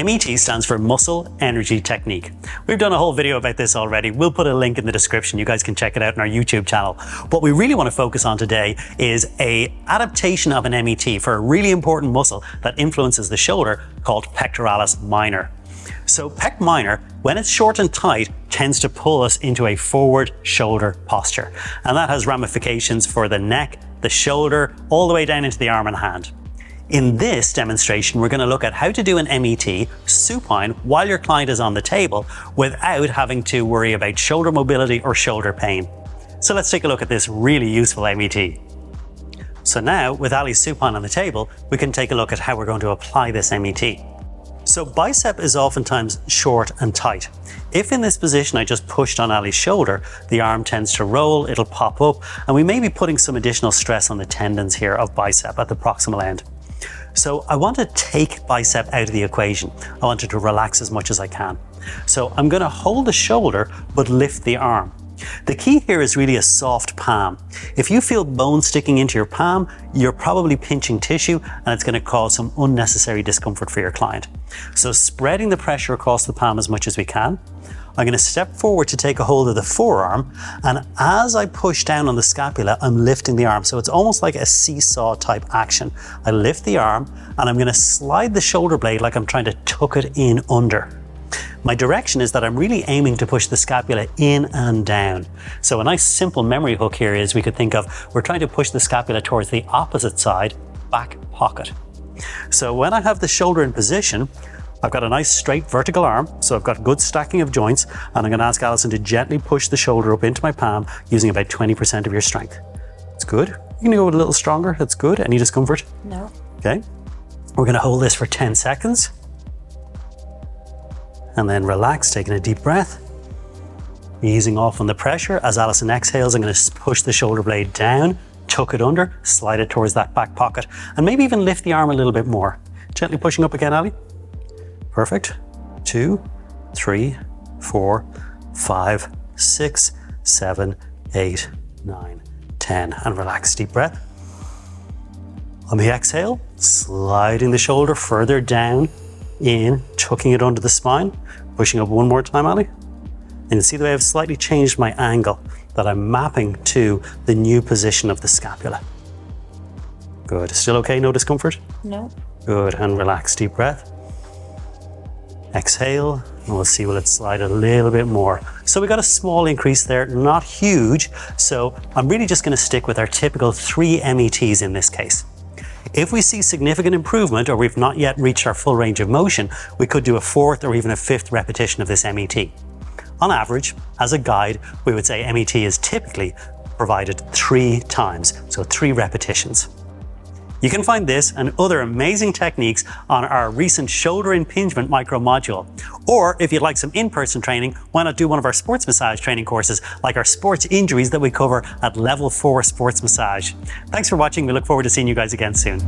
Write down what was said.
MET stands for Muscle Energy Technique. We've done a whole video about this already. We'll put a link in the description. You guys can check it out on our YouTube channel. What we really want to focus on today is an adaptation of an MET for a really important muscle that influences the shoulder called Pectoralis Minor. So Pec Minor, when it's short and tight, tends to pull us into a forward shoulder posture. And that has ramifications for the neck, the shoulder, all the way down into the arm and hand. In this demonstration, we're going to look at how to do an MET supine while your client is on the table without having to worry about shoulder mobility or shoulder pain. So let's take a look at this really useful MET. So now, with Ali supine on the table, we can take a look at how we're going to apply this MET. So bicep is oftentimes short and tight. If in this position I just pushed on Ali's shoulder, the arm tends to roll, it'll pop up, and we may be putting some additional stress on the tendons here of bicep at the proximal end. So I want to take bicep out of the equation. I want it to relax as much as I can. So I'm going to hold the shoulder, but lift the arm. The key here is really a soft palm. If you feel bone sticking into your palm, you're probably pinching tissue and it's going to cause some unnecessary discomfort for your client. So spreading the pressure across the palm as much as we can. I'm going to step forward to take a hold of the forearm, and as I push down on the scapula, I'm lifting the arm. So it's almost like a seesaw type action. I lift the arm and I'm going to slide the shoulder blade like I'm trying to tuck it in under. My direction is that I'm really aiming to push the scapula in and down. So a nice simple memory hook here is we could think of, we're trying to push the scapula towards the opposite side, back pocket. So when I have the shoulder in position, I've got a nice straight vertical arm, so I've got good stacking of joints, and I'm going to ask Alison to gently push the shoulder up into my palm using about 20% of your strength. It's good. You can go a little stronger. That's good. Any discomfort? No. Okay. We're going to hold this for 10 seconds. And then relax, taking a deep breath. Easing off on the pressure. As Alison exhales, I'm going to push the shoulder blade down, tuck it under, slide it towards that back pocket, and maybe even lift the arm a little bit more. Gently pushing up again, Ali. Perfect. 2, 3, 4, 5, 6, 7, 8, 9, 10. And relax, deep breath. On the exhale, sliding the shoulder further down, in, tucking it under the spine, pushing up one more time, Ali. And you see the way I've slightly changed my angle, that I'm mapping to the new position of the scapula. Good. Still okay? No discomfort? No. Good. And relax, deep breath. Exhale, and we'll see, will it slide a little bit more. So we got a small increase there, not huge. So I'm really just going to stick with our typical 3 METs in this case. If we see significant improvement, or we've not yet reached our full range of motion, we could do a 4th or even a 5th repetition of this MET. On average, as a guide, we would say MET is typically provided 3 times, so 3 repetitions. You can find this and other amazing techniques on our recent shoulder impingement micro module. Or if you'd like some in-person training, why not do one of our sports massage training courses, like our sports injuries that we cover at Level 4 Sports Massage. Thanks for watching. We look forward to seeing you guys again soon.